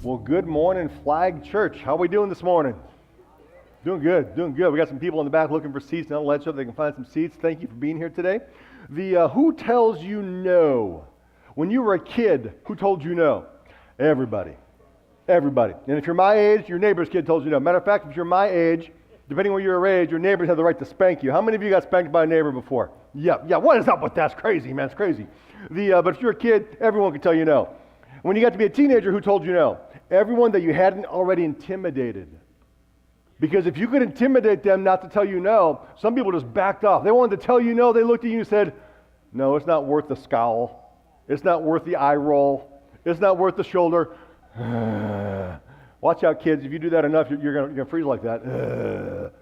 Well, good morning, Flag Church. How are we doing this morning? Doing good, doing good. We got some people in the back looking for seats. Now let's hope they can find some seats. Thank you for being here today. Who tells you no? When you were a kid, who told you no? Everybody. Everybody. And if you're my age, your neighbor's kid told you no. Matter of fact, if you're my age, depending on your age, your neighbors have the right to spank you. How many of you got spanked by a neighbor before? Yeah. What is up with that? It's crazy, man. It's crazy. But if you're a kid, everyone can tell you no. When you got to be a teenager, who told you no? Everyone that you hadn't already intimidated. Because if you could intimidate them not to tell you no, some people just backed off. They wanted to tell you no. They looked at you and said, no, it's not worth the scowl. It's not worth the eye roll. It's not worth the shoulder. Watch out, kids. If you do that enough, you're going to freeze like that.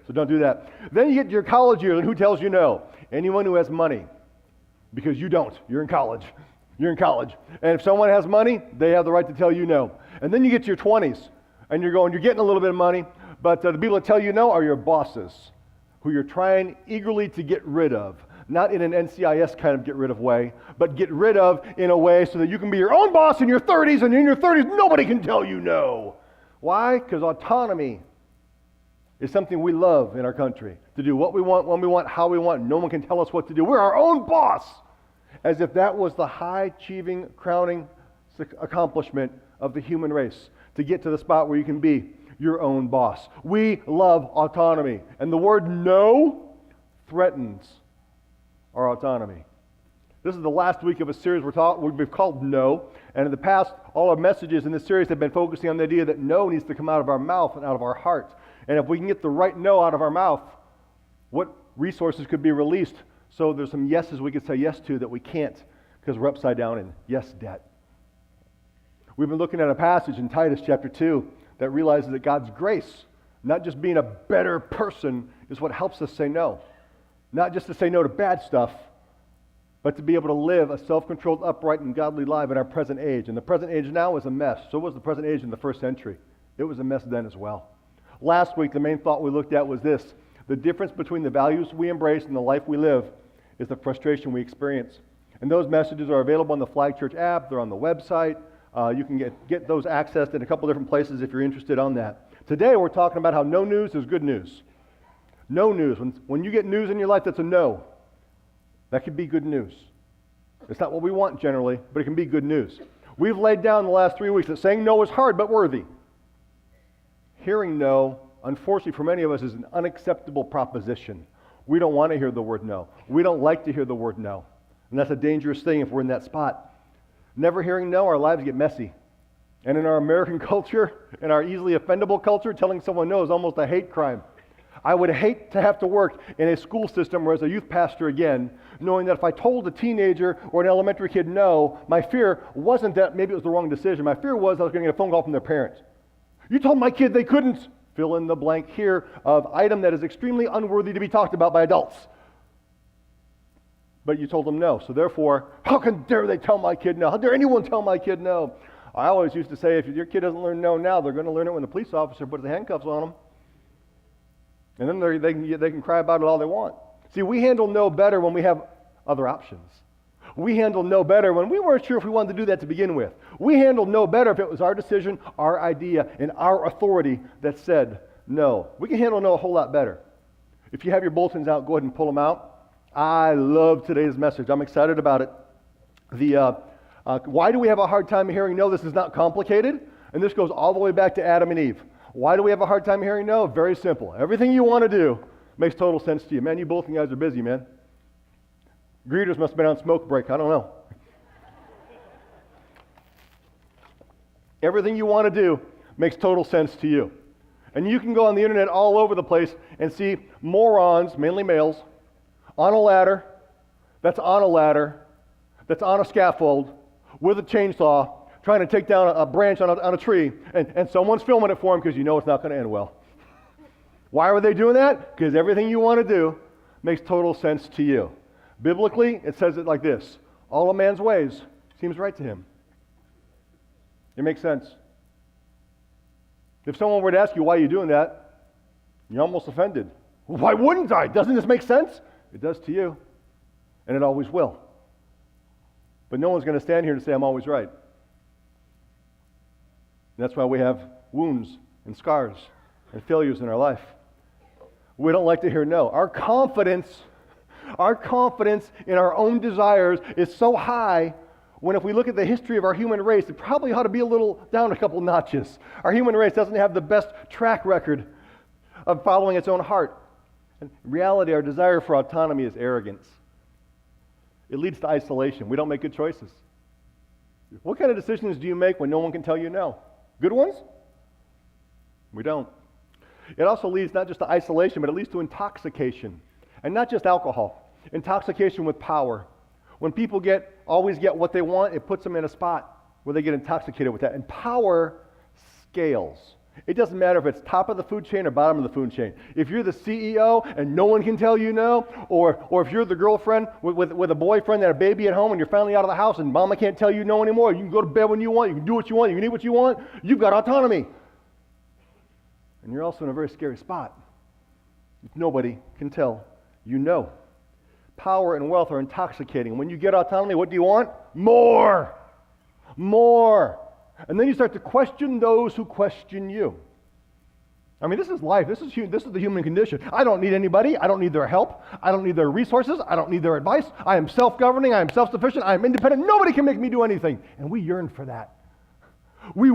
So don't do that. Then you get to your college years, and who tells you no? Anyone who has money. Because you don't. You're in college. You're in college. And if someone has money, they have the right to tell you no. And then you get to your 20s, and you're getting a little bit of money, but the people that tell you no are your bosses, who you're trying eagerly to get rid of. Not in an NCIS kind of get rid of way, but get rid of in a way so that you can be your own boss in your 30s, and in your 30s, nobody can tell you no. Why? Because autonomy is something we love in our country. To do what we want, when we want, how we want. No one can tell us what to do. We're our own boss. As if that was the high-achieving, crowning accomplishment of the human race, to get to the spot where you can be your own boss. We love autonomy, and the word no threatens our autonomy. This is the last week of a series we've called No, and in the past, all our messages in this series have been focusing on the idea that no needs to come out of our mouth and out of our heart. And if we can get the right no out of our mouth, what resources could be released? So there's some yeses we could say yes to that we can't because we're upside down in yes debt. We've been looking at a passage in Titus chapter 2 that realizes that God's grace, not just being a better person, is what helps us say no. Not just to say no to bad stuff, but to be able to live a self-controlled, upright, and godly life in our present age. And the present age now is a mess. So was the present age in the first century. It was a mess then as well. Last week, the main thought we looked at was this: the difference between the values we embrace and the life we live is the frustration we experience. And those messages are available on the Flag Church app. They're on the website. You can get those accessed in a couple different places if you're interested on that. Today, we're talking about how no news is good news. No news. When you get news in your life that's a no, that could be good news. It's not what we want generally, but it can be good news. We've laid down the last 3 weeks that saying no is hard but worthy. Hearing no, unfortunately for many of us, is an unacceptable proposition. We don't want to hear the word no. We don't like to hear the word no. And that's a dangerous thing if we're in that spot. Never hearing no, our lives get messy. And in our American culture, in our easily offendable culture, telling someone no is almost a hate crime. I would hate to have to work in a school system or as a youth pastor again, knowing that if I told a teenager or an elementary kid no, my fear wasn't that maybe it was the wrong decision. My fear was I was going to get a phone call from their parents. You told my kid they couldn't. Fill in the blank here of item that is extremely unworthy to be talked about by adults. But you told them no. So therefore, how dare they tell my kid no? How dare anyone tell my kid no? I always used to say, if your kid doesn't learn no now, they're going to learn it when the police officer puts the handcuffs on them. And then they can cry about it all they want. See, we handle no better when we have other options. We handle no better when we weren't sure if we wanted to do that to begin with. We handled no better if it was our decision, our idea, and our authority that said no. We can handle no a whole lot better. If you have your bulletins out, go ahead and pull them out. I love today's message. I'm excited about it. Why do we have a hard time hearing no? This is not complicated, and this goes all the way back to Adam and Eve. Why do we have a hard time hearing no? Very simple. Everything you want to do makes total sense to you. Man, you both guys are busy, man. Greeters must have been on smoke break. I don't know. Everything you want to do makes total sense to you. And you can go on the internet all over the place and see morons, mainly males, on a ladder, that's on a scaffold, with a chainsaw, trying to take down a branch on a tree, and someone's filming it for them because you know it's not going to end well. Why are they doing that? Because everything you want to do makes total sense to you. Biblically, it says it like this: all a man's ways seems right to him. It makes sense. If someone were to ask you why you're doing that, you're almost offended. Why wouldn't I? Doesn't this make sense? It does to you, and it always will. But no one's going to stand here and say I'm always right. That's why we have wounds and scars and failures in our life. We don't like to hear no. Our confidence in our own desires is so high when if we look at the history of our human race, it probably ought to be a little down a couple notches. Our human race doesn't have the best track record of following its own heart. In reality, our desire for autonomy is arrogance. It leads to isolation. We don't make good choices. What kind of decisions do you make when no one can tell you no? Good ones? We don't. It also leads not just to isolation, but it leads to intoxication. And not just alcohol. Intoxication with power. When people always get what they want, it puts them in a spot where they get intoxicated with that. And power scales. It doesn't matter if it's top of the food chain or bottom of the food chain. If you're the CEO and no one can tell you no, or if you're the girlfriend with a boyfriend and a baby at home and you're finally out of the house and mama can't tell you no anymore, you can go to bed when you want, you can do what you want, you can eat what you want, you've got autonomy. And you're also in a very scary spot. If nobody can tell you no. Power and wealth are intoxicating. When you get autonomy, what do you want? More! More! And then you start to question those who question you. I mean, this is life. This is the human condition. I don't need anybody. I don't need their help. I don't need their resources. I don't need their advice. I am self-governing. I am self-sufficient. I am independent. Nobody can make me do anything. And we yearn for that. We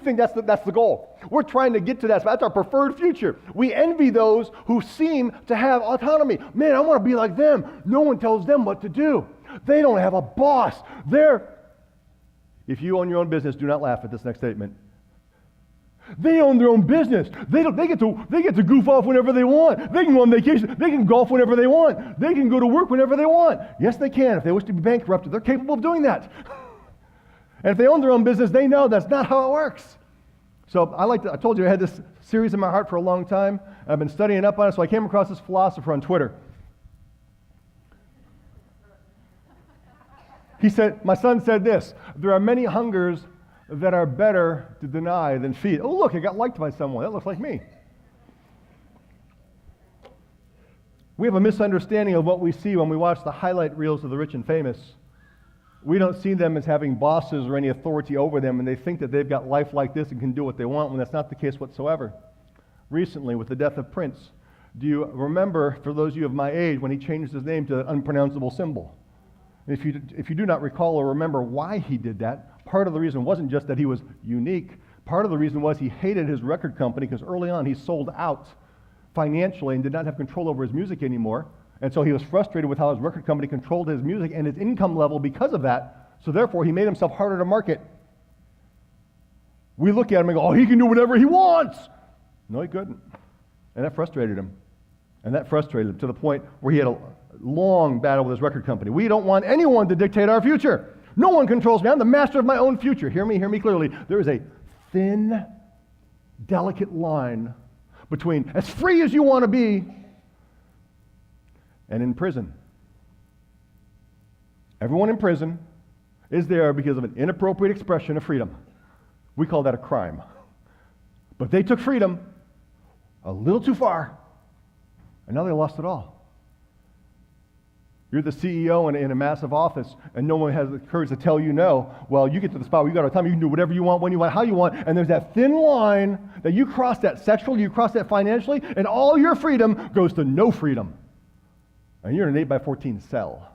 think that's the goal. We're trying to get to that. That's our preferred future. We envy those who seem to have autonomy. Man, I want to be like them. No one tells them what to do. They don't have a boss. If you own your own business, do not laugh at this next statement. They own their own business. They get to goof off whenever they want. They can go on vacation. They can golf whenever they want. They can go to work whenever they want. Yes, they can. If they wish to be bankrupted, they're capable of doing that. And if they own their own business, they know that's not how it works. So I told you I had this series in my heart for a long time. I've been studying up on it, so I came across this philosopher on Twitter. He said, my son said this, there are many hungers that are better to deny than feed. Oh, look, it got liked by someone. That looks like me. We have a misunderstanding of what we see when we watch the highlight reels of the rich and famous. We don't see them as having bosses or any authority over them, and they think that they've got life like this and can do what they want, when that's not the case whatsoever. Recently, with the death of Prince, do you remember, for those of you of my age, when he changed his name to an unpronounceable symbol? If you do not recall or remember why he did that, part of the reason wasn't just that he was unique. Part of the reason was he hated his record company because early on he sold out financially and did not have control over his music anymore. And so he was frustrated with how his record company controlled his music and his income level because of that. So therefore, he made himself harder to market. We look at him and go, oh, he can do whatever he wants. No, he couldn't. And that frustrated him. And that frustrated him to the point where he had a long battle with his record company. We don't want anyone to dictate our future. No one controls me. I'm the master of my own future. Hear me clearly. There is a thin, delicate line between as free as you want to be and in prison. Everyone in prison is there because of an inappropriate expression of freedom. We call that a crime. But they took freedom a little too far, and now they lost it all. You're the CEO in a massive office, and no one has the courage to tell you no. Well, you get to the spot where you got autonomy. You can do whatever you want, when you want, how you want, and there's that thin line that you cross that sexually, you cross that financially, and all your freedom goes to no freedom. And you're in an 8x14 cell.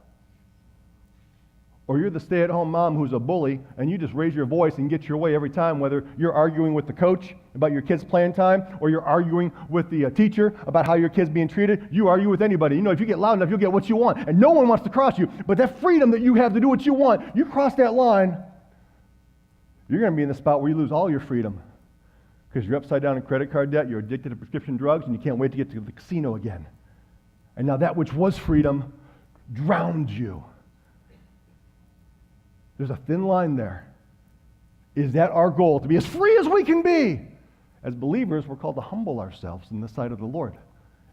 Or you're the stay-at-home mom who's a bully, and you just raise your voice and get your way every time, whether you're arguing with the coach about your kid's playing time, or you're arguing with the teacher about how your kid's being treated. You argue with anybody. You know, if you get loud enough, you'll get what you want. And no one wants to cross you. But that freedom that you have to do what you want, you cross that line, you're going to be in the spot where you lose all your freedom. Because you're upside down in credit card debt, you're addicted to prescription drugs, and you can't wait to get to the casino again. And now that which was freedom drowned you. There's a thin line there. Is that our goal? To be as free as we can be? As believers, we're called to humble ourselves in the sight of the Lord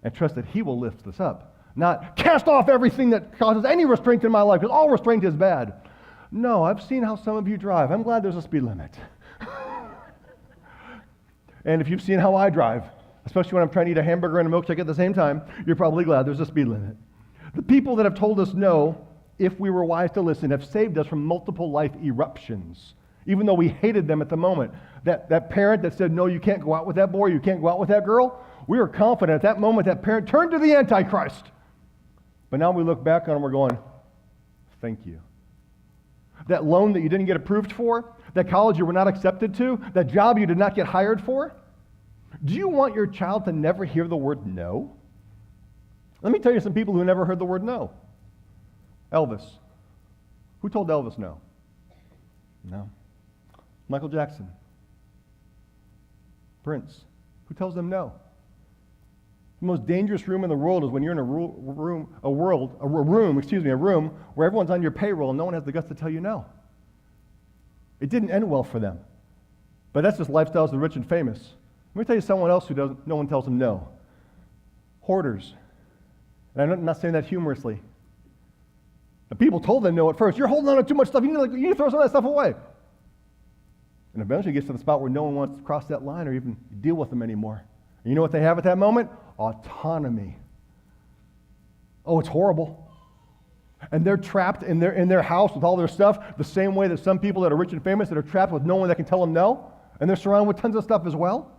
and trust that He will lift us up. Not cast off everything that causes any restraint in my life, because all restraint is bad. No, I've seen how some of you drive. I'm glad there's a speed limit. And if you've seen how I drive, especially when I'm trying to eat a hamburger and a milkshake at the same time, you're probably glad there's a speed limit. The people that have told us no, if we were wise to listen, have saved us from multiple life eruptions even though we hated them at the moment. That parent that said, no, you can't go out with that boy, you can't go out with that girl, we were confident at that moment that parent turned to the Antichrist. But now we look back on it and we're going, thank you. That loan that you didn't get approved for, that college you were not accepted to, that job you did not get hired for, do you want your child to never hear the word no? Let me tell you some people who never heard the word no. Elvis. Who told Elvis no? No. Michael Jackson. Prince. Who tells them no? The most dangerous room in the world is when you're in a room where everyone's on your payroll and no one has the guts to tell you no. It didn't end well for them. But that's just lifestyles of the rich and famous. Let me tell you someone else no one tells them no. Hoarders. And I'm not saying that humorously. The people told them no at first. You're holding on to too much stuff. You need to throw some of that stuff away. And eventually it gets to the spot where no one wants to cross that line or even deal with them anymore. And you know what they have at that moment? Autonomy. Oh, it's horrible. And they're trapped in their house with all their stuff the same way that some people that are rich and famous that are trapped with no one that can tell them no. And they're surrounded with tons of stuff as well.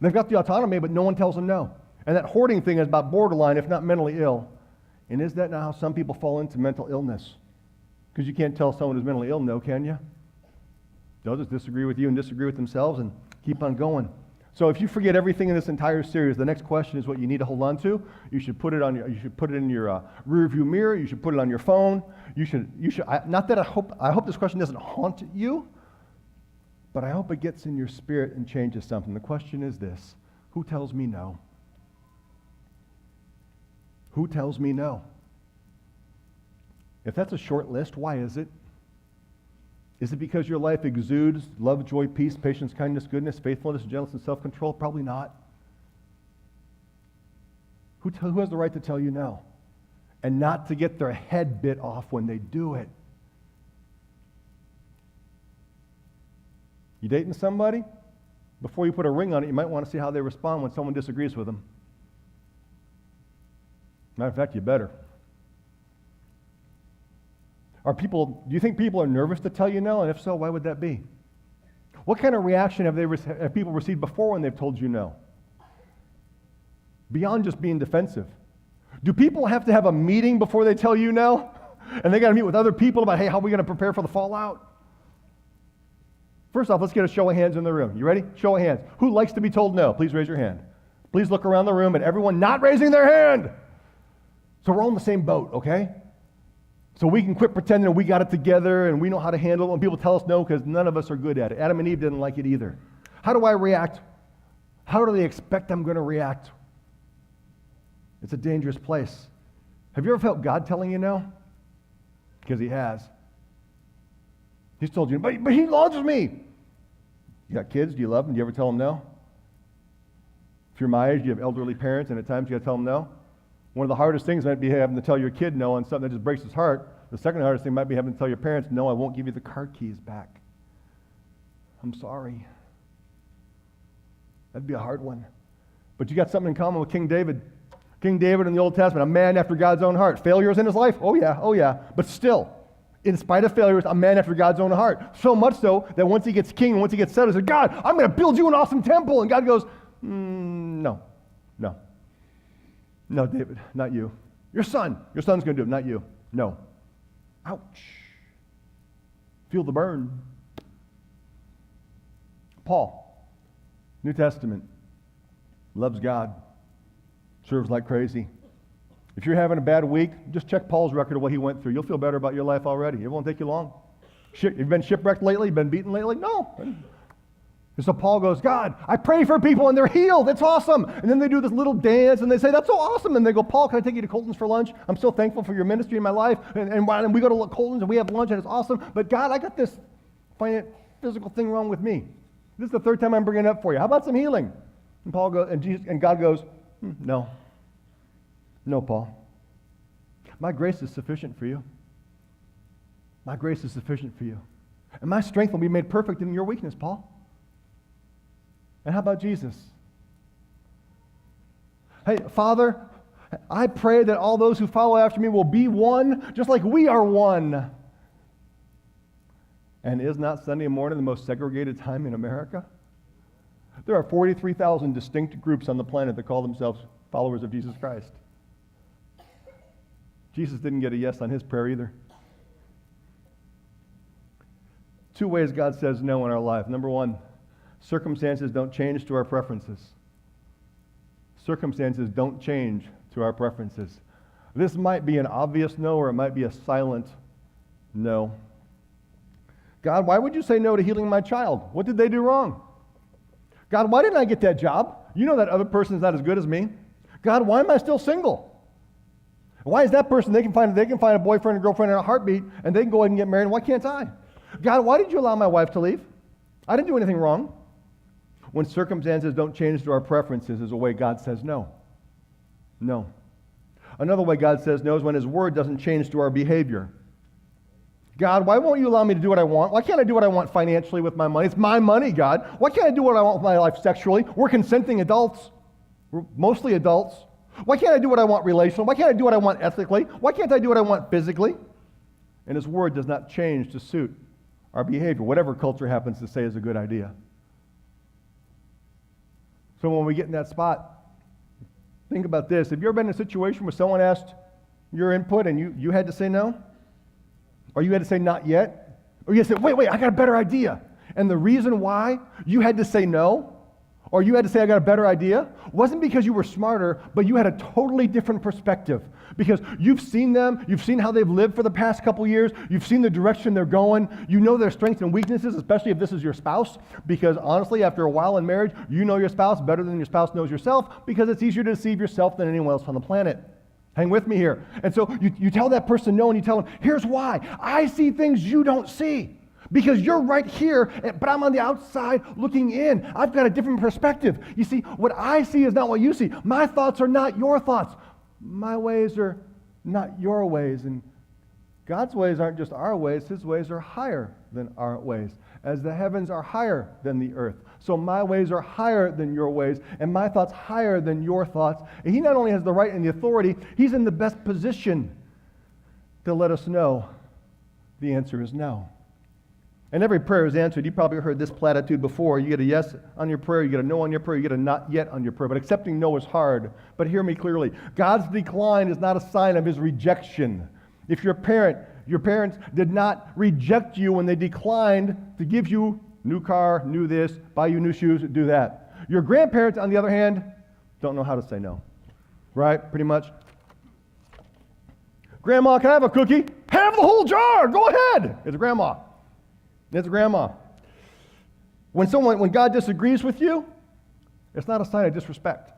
They've got the autonomy, but no one tells them no. And that hoarding thing is about borderline, if not mentally ill. And is that not how some people fall into mental illness? Because you can't tell someone who's mentally ill no, can you? They'll just disagree with you and disagree with themselves and keep on going. So if you forget everything in this entire series, the next question is what you need to hold on to. You should put it in your rear view mirror. You should put it on your phone. Not that I hope this question doesn't haunt you, but I hope it gets in your spirit and changes something. The question is this: who tells me no? Who tells me no? If that's a short list, why is it? Is it because your life exudes love, joy, peace, patience, kindness, goodness, faithfulness, gentleness, and self-control? Probably not. Who has the right to tell you no? And not to get their head bit off when they do it? You dating somebody? Before you put a ring on it, you might want to see how they respond when someone disagrees with them. Matter of fact, you better. Do you think people are nervous to tell you no? And if so, why would that be? What kind of reaction have people received before when they've told you no? Beyond just being defensive. Do people have to have a meeting before they tell you no? And they got to meet with other people about, hey, how are we going to prepare for the fallout? First off, let's get a show of hands in the room. You ready? Show of hands. Who likes to be told no? Please raise your hand. Please look around the room at everyone not raising their hand. So we're all in the same boat, okay? So we can quit pretending we got it together and we know how to handle it when people tell us no, because none of us are good at it. Adam and Eve didn't like it either. How do I react? How do they expect I'm going to react? It's a dangerous place. Have you ever felt God telling you no? Because he has. He's told you, but he loves me. You got kids? Do you love them? Do you ever tell them no? If you're my age, you have elderly parents, and at times you got to tell them no. One of the hardest things might be having to tell your kid no on something that just breaks his heart. The second hardest thing might be having to tell your parents, no, I won't give you the car keys back. I'm sorry. That'd be a hard one. But you got something in common with King David. King David in the Old Testament, a man after God's own heart. Failures in his life? Oh yeah. But still, in spite of failures, a man after God's own heart. So much so that once he gets king, once he gets settled, he says, God, I'm going to build you an awesome temple. And God goes, no. No, David, not you. Your son's going to do it, not you. No. Ouch. Feel the burn. Paul, New Testament, loves God, serves like crazy. If you're having a bad week, just check Paul's record of what he went through. You'll feel better about your life already. It won't take you long. You've been shipwrecked lately? You've been beaten lately? No. And so Paul goes, God, I pray for people and they're healed. That's awesome. And then they do this little dance and they say, that's so awesome. And they go, Paul, can I take you to Colton's for lunch? I'm so thankful for your ministry in my life. And we go to Colton's and we have lunch and it's awesome. But God, I got this physical thing wrong with me. This is the third time I'm bringing it up for you. How about some healing? And Paul goes, and God goes, no. No, Paul. My grace is sufficient for you. My grace is sufficient for you. And my strength will be made perfect in your weakness, Paul. And how about Jesus? Hey, Father, I pray that all those who follow after me will be one, just like we are one. And is not Sunday morning the most segregated time in America? There are 43,000 distinct groups on the planet that call themselves followers of Jesus Christ. Jesus didn't get a yes on his prayer either. Two ways God says no in our life. Number one, circumstances don't change to our preferences. Circumstances don't change to our preferences. This might be an obvious no, or it might be a silent no. God, why would you say no to healing my child? What did they do wrong? God, why didn't I get that job? You know that other person's not as good as me. God, why am I still single? Why is that person, they can find a boyfriend or girlfriend in a heartbeat, and they can go ahead and get married, and why can't I? God, why did you allow my wife to leave? I didn't do anything wrong. When circumstances don't change to our preferences is a way God says no. No. Another way God says no is when his word doesn't change to our behavior. God, why won't you allow me to do what I want? Why can't I do what I want financially with my money? It's my money, God. Why can't I do what I want with my life sexually? We're consenting adults. We're mostly adults. Why can't I do what I want relationally? Why can't I do what I want ethically? Why can't I do what I want physically? And his word does not change to suit our behavior, whatever culture happens to say is a good idea. So when we get in that spot, think about this. Have you ever been in a situation where someone asked your input and you had to say no? Or you had to say not yet? Or you had to say, wait, I got a better idea. And the reason why you had to say no, or you had to say, I got a better idea, wasn't because you were smarter, but you had a totally different perspective. Because you've seen them, you've seen how they've lived for the past couple years, you've seen the direction they're going, you know their strengths and weaknesses, especially if this is your spouse, because honestly, after a while in marriage, you know your spouse better than your spouse knows yourself, because it's easier to deceive yourself than anyone else on the planet. Hang with me here. And so you tell that person no, and you tell them, here's why. I see things you don't see. Because you're right here, but I'm on the outside looking in. I've got a different perspective. You see, what I see is not what you see. My thoughts are not your thoughts. My ways are not your ways. And God's ways aren't just our ways. His ways are higher than our ways, as the heavens are higher than the earth. So my ways are higher than your ways, and my thoughts higher than your thoughts. And he not only has the right and the authority, he's in the best position to let us know the answer is no. And every prayer is answered. You probably heard this platitude before. You get a yes on your prayer, you get a no on your prayer, you get a not yet on your prayer. But accepting no is hard. But hear me clearly. God's decline is not a sign of his rejection. If your parents did not reject you when they declined to give you new car, new this, buy you new shoes, do that. Your grandparents, on the other hand, don't know how to say no. Right? Pretty much. Grandma, can I have a cookie? Have the whole jar. Go ahead. It's grandma. It's grandma. When God disagrees with you, it's not a sign of disrespect.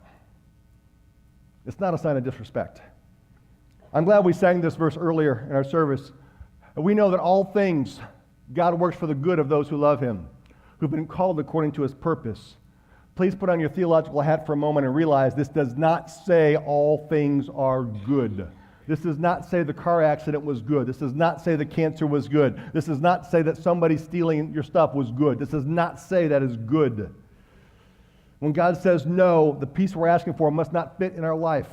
It's not a sign of disrespect. I'm glad we sang this verse earlier in our service. We know that all things God works for the good of those who love him, who've been called according to his purpose. Please put on your theological hat for a moment and realize this does not say all things are good. This does not say the car accident was good. This does not say the cancer was good. This does not say that somebody stealing your stuff was good. This does not say that is good. When God says no, the peace we're asking for must not fit in our life.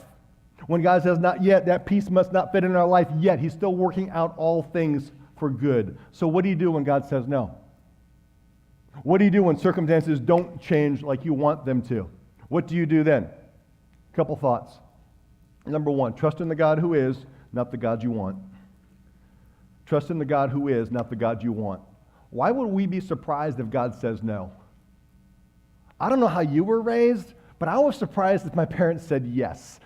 When God says not yet, that peace must not fit in our life yet. He's still working out all things for good. So what do you do when God says no? What do you do when circumstances don't change like you want them to? What do you do then? A couple thoughts. Number one, trust in the God who is, not the God you want. Trust in the God who is, not the God you want. Why would we be surprised if God says no? I don't know how you were raised, but I was surprised if my parents said yes.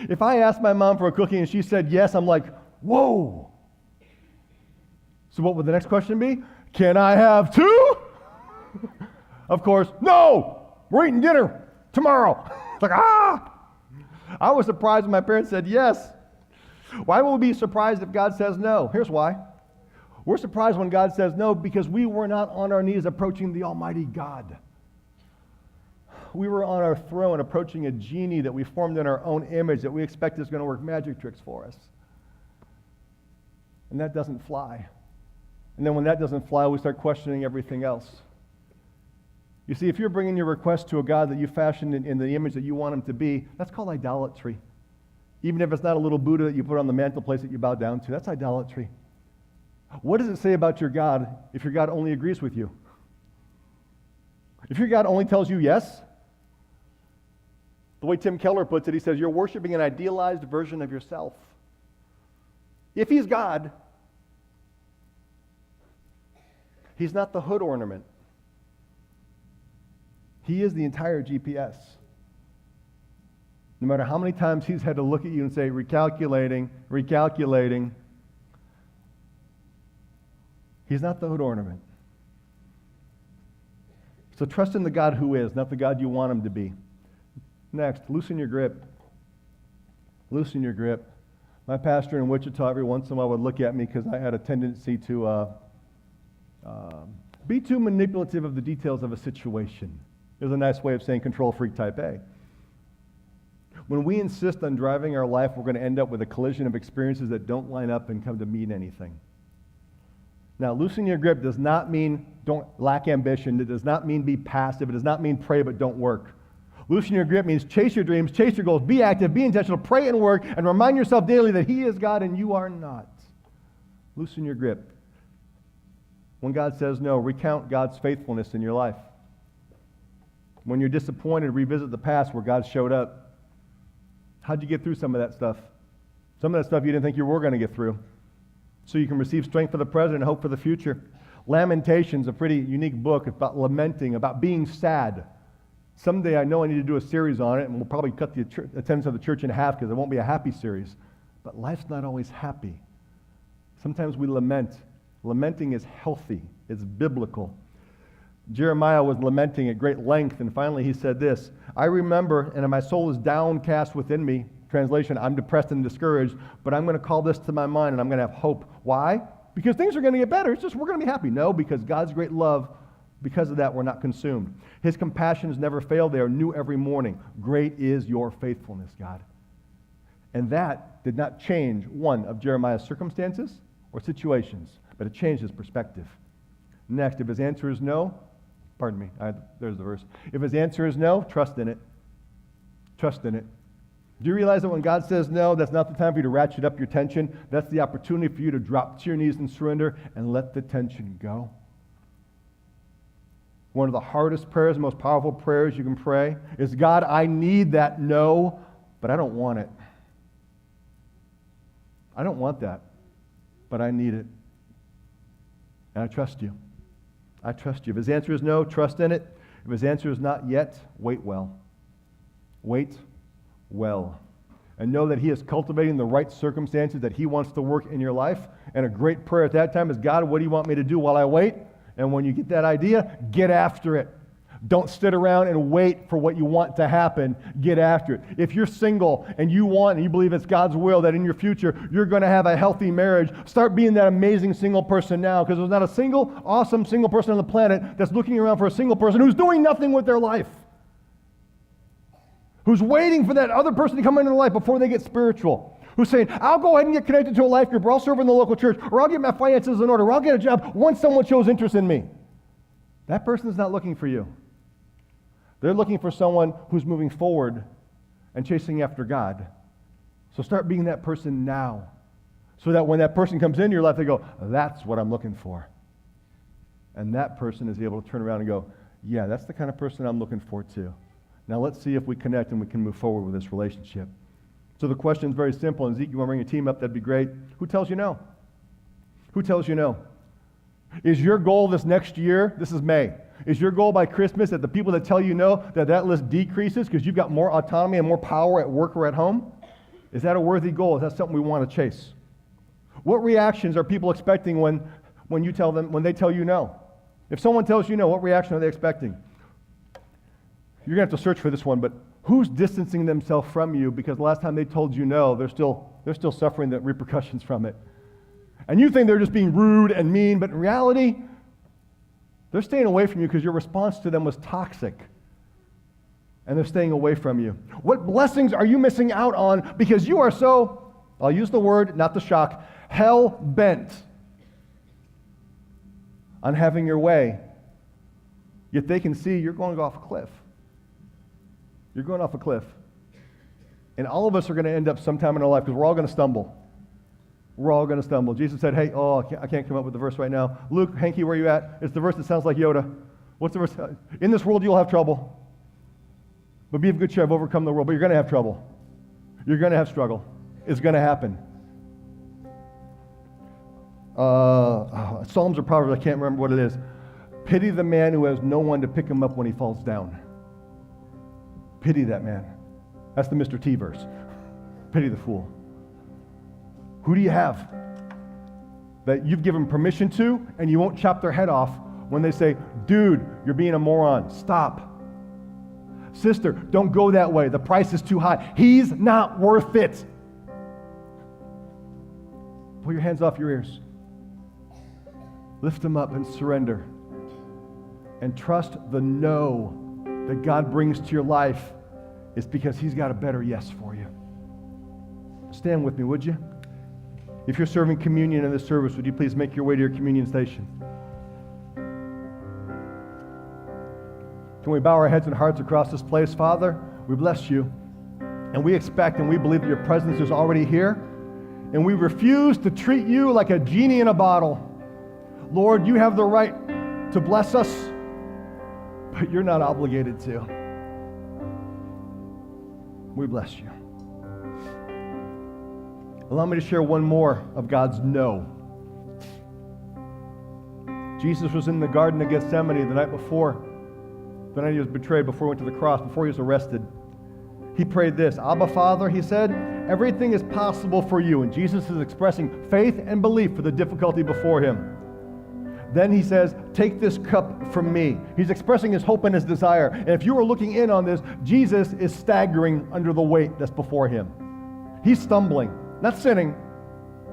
If I asked my mom for a cookie and she said yes, I'm like, whoa. So what would the next question be? Can I have two? Of course, no! We're eating dinner tomorrow. It's like, I was surprised when my parents said yes. Why would we be surprised if God says no? Here's why. We're surprised when God says no because we were not on our knees approaching the Almighty God. We were on our throne approaching a genie that we formed in our own image that we expect is going to work magic tricks for us. And that doesn't fly. And then when that doesn't fly, we start questioning everything else. You see, if you're bringing your request to a God that you fashioned in the image that you want him to be, that's called idolatry. Even if it's not a little Buddha that you put on the mantelpiece that you bow down to, that's idolatry. What does it say about your God if your God only agrees with you? If your God only tells you yes? The way Tim Keller puts it, he says, you're worshiping an idealized version of yourself. If he's God, he's not the hood ornament. He is the entire GPS. No matter how many times he's had to look at you and say, recalculating, he's not the hood ornament. So trust in the God who is, not the God you want him to be. Next, loosen your grip. Loosen your grip. My pastor in Wichita every once in a while would look at me because I had a tendency to be too manipulative of the details of a situation. It was a nice way of saying control freak type A. When we insist on driving our life, we're going to end up with a collision of experiences that don't line up and come to mean anything. Now, loosen your grip does not mean don't lack ambition. It does not mean be passive. It does not mean pray but don't work. Loosen your grip means chase your dreams, chase your goals, be active, be intentional, pray and work, and remind yourself daily that he is God and you are not. Loosen your grip. When God says no, recount God's faithfulness in your life. When you're disappointed, revisit the past where God showed up. How'd you get through some of that stuff? Some of that stuff you didn't think you were going to get through. So you can receive strength for the present and hope for the future. Lamentations, a pretty unique book about lamenting, about being sad. Someday I know I need to do a series on it, and we'll probably cut the attendance of the church in half because it won't be a happy series. But life's not always happy. Sometimes we lament. Lamenting is healthy. It's biblical. Jeremiah was lamenting at great length, and finally he said this, I remember, and my soul is downcast within me. Translation, I'm depressed and discouraged, but I'm going to call this to my mind, and I'm going to have hope. Why? Because things are going to get better. It's just we're going to be happy. No, because God's great love, because of that, we're not consumed. His compassions never fail. They are new every morning. Great is your faithfulness, God. And that did not change one of Jeremiah's circumstances or situations, but it changed his perspective. Next, if his answer is no, there's the verse. If his answer is no, trust in it. Trust in it. Do you realize that when God says no, that's not the time for you to ratchet up your tension? That's the opportunity for you to drop to your knees and surrender and let the tension go. One of the hardest prayers, the most powerful prayers you can pray is, God, I need that no, but I don't want it. I don't want that, but I need it. And I trust you. I trust you. If his answer is no, trust in it. If his answer is not yet, wait well. Wait well. And know that he is cultivating the right circumstances that he wants to work in your life. And a great prayer at that time is, God, what do you want me to do while I wait? And when you get that idea, get after it. Don't sit around and wait for what you want to happen. Get after it. If you're single and you want and you believe it's God's will that in your future you're going to have a healthy marriage, start being that amazing single person now, because there's not a single awesome single person on the planet that's looking around for a single person who's doing nothing with their life, who's waiting for that other person to come into their life before they get spiritual, who's saying, I'll go ahead and get connected to a life group, or I'll serve in the local church, or I'll get my finances in order, or I'll get a job once someone shows interest in me. That person's not looking for you. They're looking for someone who's moving forward and chasing after God. So start being that person now, so that when that person comes into your life, they go, that's what I'm looking for. And that person is able to turn around and go, yeah, that's the kind of person I'm looking for too. Now let's see if we connect and we can move forward with this relationship. So the question is very simple. And Zeke, you want to bring your team up? That'd be great. Who tells you no? Who tells you no? Is your goal this next year, this is May, is your goal by Christmas that the people that tell you no, that list decreases because you've got more autonomy and more power at work or at home? Is that a worthy goal? Is that something we want to chase? What reactions are people expecting when they tell you no? If someone tells you no, what reaction are they expecting? You're going to have to search for this one, but who's distancing themselves from you because the last time they told you no, they're still suffering the repercussions from it? And you think they're just being rude and mean, but in reality, they're staying away from you because your response to them was toxic. And they're staying away from you. What blessings are you missing out on because you are so, I'll use the word, not the shock, hell-bent on having your way, yet they can see you're going off a cliff. You're going off a cliff. And all of us are going to end up sometime in our life because we're all going to stumble. We're all going to stumble. Jesus said, hey, I can't come up with the verse right now. Luke, Hanky, where are you at? It's the verse that sounds like Yoda. What's the verse? In this world you'll have trouble. But be of good cheer, I've overcome the world. But you're going to have trouble. You're going to have struggle. It's going to happen. Psalms or Proverbs, I can't remember what it is. Pity the man who has no one to pick him up when he falls down. Pity that man. That's the Mr. T verse. Pity the fool. Who do you have that you've given permission to and you won't chop their head off when they say, dude, you're being a moron. Stop. Sister, don't go that way. The price is too high. He's not worth it. Pull your hands off your ears. Lift them up and surrender. And trust the no that God brings to your life is because He's got a better yes for you. Stand with me, would you? If you're serving communion in this service, would you please make your way to your communion station? Can we bow our heads and hearts across this place? Father, we bless you, and we expect and we believe that your presence is already here, and we refuse to treat you like a genie in a bottle. Lord, you have the right to bless us, but you're not obligated to. We bless you. Allow me to share one more of God's no. Jesus was in the Garden of Gethsemane the night before. The night he was betrayed, before he went to the cross, before he was arrested. He prayed this, Abba, Father, he said, everything is possible for you. And Jesus is expressing faith and belief for the difficulty before him. Then he says, take this cup from me. He's expressing his hope and his desire. And if you are looking in on this, Jesus is staggering under the weight that's before him. He's stumbling, not sinning.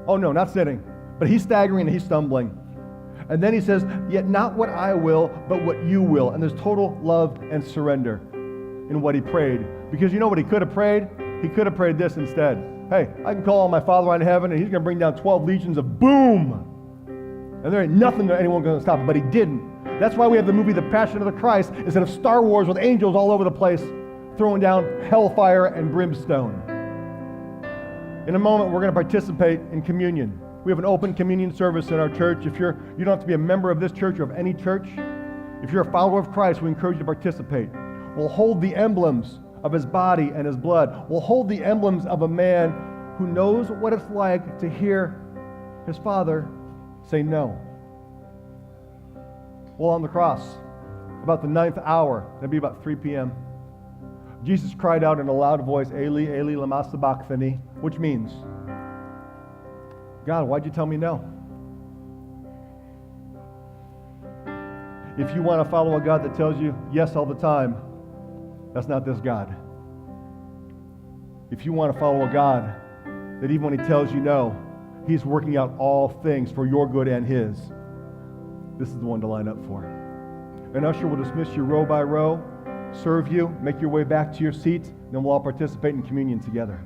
Oh no, not sinning. But he's staggering and he's stumbling. And then he says, yet not what I will, but what you will. And there's total love and surrender in what he prayed. Because you know what he could have prayed? He could have prayed this instead. Hey, I can call on my Father in heaven and he's going to bring down 12 legions of boom. And there ain't nothing that anyone going to stop him. But he didn't. That's why we have the movie The Passion of the Christ instead of Star Wars with angels all over the place throwing down hellfire and brimstone. In a moment, we're going to participate in communion. We have an open communion service in our church. You don't have to be a member of this church or of any church. If you're a follower of Christ, we encourage you to participate. We'll hold the emblems of his body and his blood. We'll hold the emblems of a man who knows what it's like to hear his Father say no. Well, on the cross, about the 9th hour, that'd be about 3 p.m., Jesus cried out in a loud voice, Eli, Eli, lama sabachthani, which means, God, why'd you tell me no? If you want to follow a God that tells you yes all the time, that's not this God. If you want to follow a God that even when he tells you no, he's working out all things for your good and his, this is the one to line up for. An usher will dismiss you row by row, serve you, make your way back to your seat, then we'll all participate in communion together.